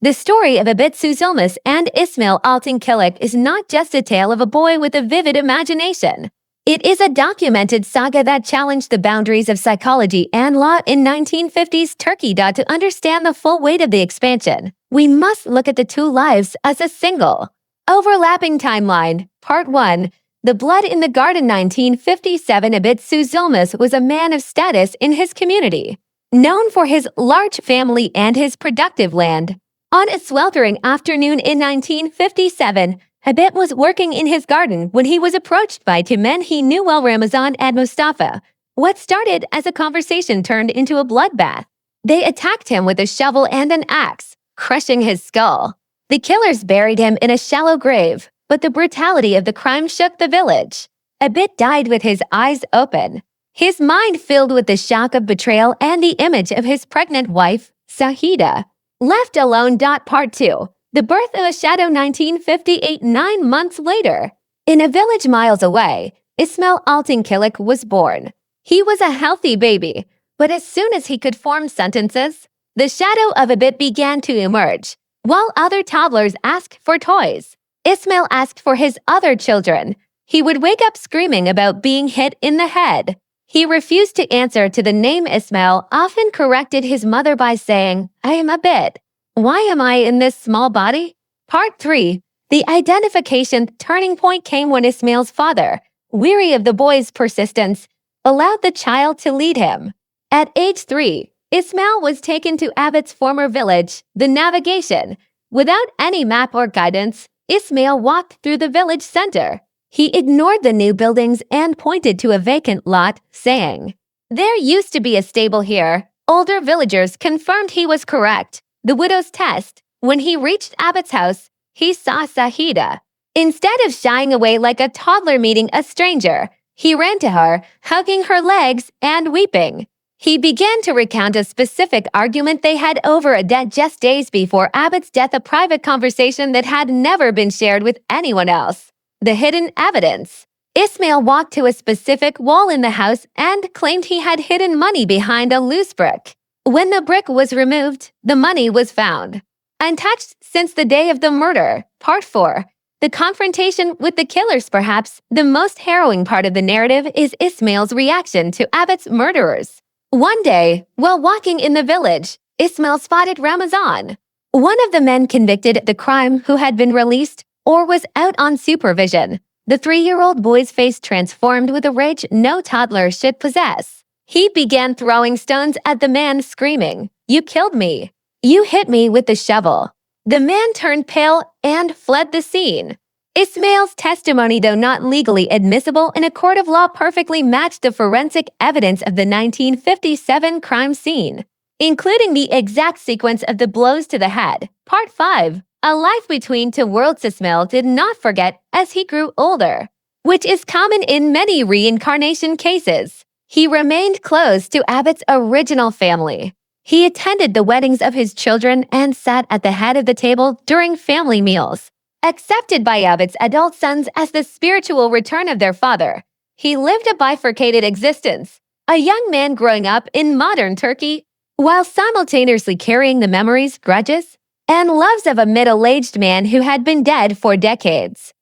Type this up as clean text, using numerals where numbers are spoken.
The story of Abit Suzilmas and Ismail Altinkilic is not just a tale of a boy with a vivid imagination. It is a documented saga that challenged the boundaries of psychology and law in 1950s Turkey. To understand the full weight of the expansion, we must look at the two lives as a single, overlapping timeline. Part 1. The Blood in the Garden. 1957. Abit Suzilmas was a man of status in his community, known for his large family and his productive land. On a sweltering afternoon in 1957, Abit was working in his garden when he was approached by two men he knew well, Ramazan and Mustafa. What started as a conversation turned into a bloodbath. They attacked him with a shovel and an axe, crushing his skull. The killers buried him in a shallow grave, but the brutality of the crime shook the village. Abit died with his eyes open, his mind filled with the shock of betrayal and the image of his pregnant wife, Sahida. Left alone. Part 2. The Birth of a Shadow. 1958. 9 months later, in a village miles away, Ismail Altinkilic was born. He was a healthy baby, but as soon as he could form sentences, the shadow of Abit began to emerge. While other toddlers asked for toys, Ismail asked for his other children. He would wake up screaming about being hit in the head. He refused to answer to the name Ismail, often corrected his mother by saying, "I am Abit. Why am I in this small body?" Part 3. The identification turning point came when Ismail's father, weary of the boy's persistence, allowed the child to lead him. At age 3, Ismail was taken to Abit's former village, the Navigation. Without any map or guidance, Ismail walked through the village center. He ignored the new buildings and pointed to a vacant lot, saying, "There used to be a stable here." Older villagers confirmed he was correct. The widow's test. When he reached Abit's house, he saw Sahida. Instead of shying away like a toddler meeting a stranger, he ran to her, hugging her legs and weeping. He began to recount a specific argument they had over a debt just days before Abit's death, a private conversation that had never been shared with anyone else. The hidden evidence. Ismail walked to a specific wall in the house and claimed he had hidden money behind a loose brick. When the brick was removed, the money was found, untouched since the day of the murder. Part 4. The confrontation with the killers. Perhaps the most harrowing part of the narrative is Ismail's reaction to Abit's murderers. One day, while walking in the village, Ismail spotted Ramazan, one of the men convicted of the crime who had been released or was out on supervision. The 3-year-old boy's face transformed with a rage no toddler should possess. He began throwing stones at the man, screaming, "You killed me. You hit me with the shovel." The man turned pale and fled the scene. Ismail's testimony, though not legally admissible in a court of law, perfectly matched the forensic evidence of the 1957 crime scene, including the exact sequence of the blows to the head. Part 5. A life between two worlds. Ismail did not forget as he grew older, which is common in many reincarnation cases. He remained close to Abit's original family. He attended the weddings of his children and sat at the head of the table during family meals. Accepted by Abit's adult sons as the spiritual return of their father, he lived a bifurcated existence, a young man growing up in modern Turkey, while simultaneously carrying the memories, grudges, and loves of a middle-aged man who had been dead for decades.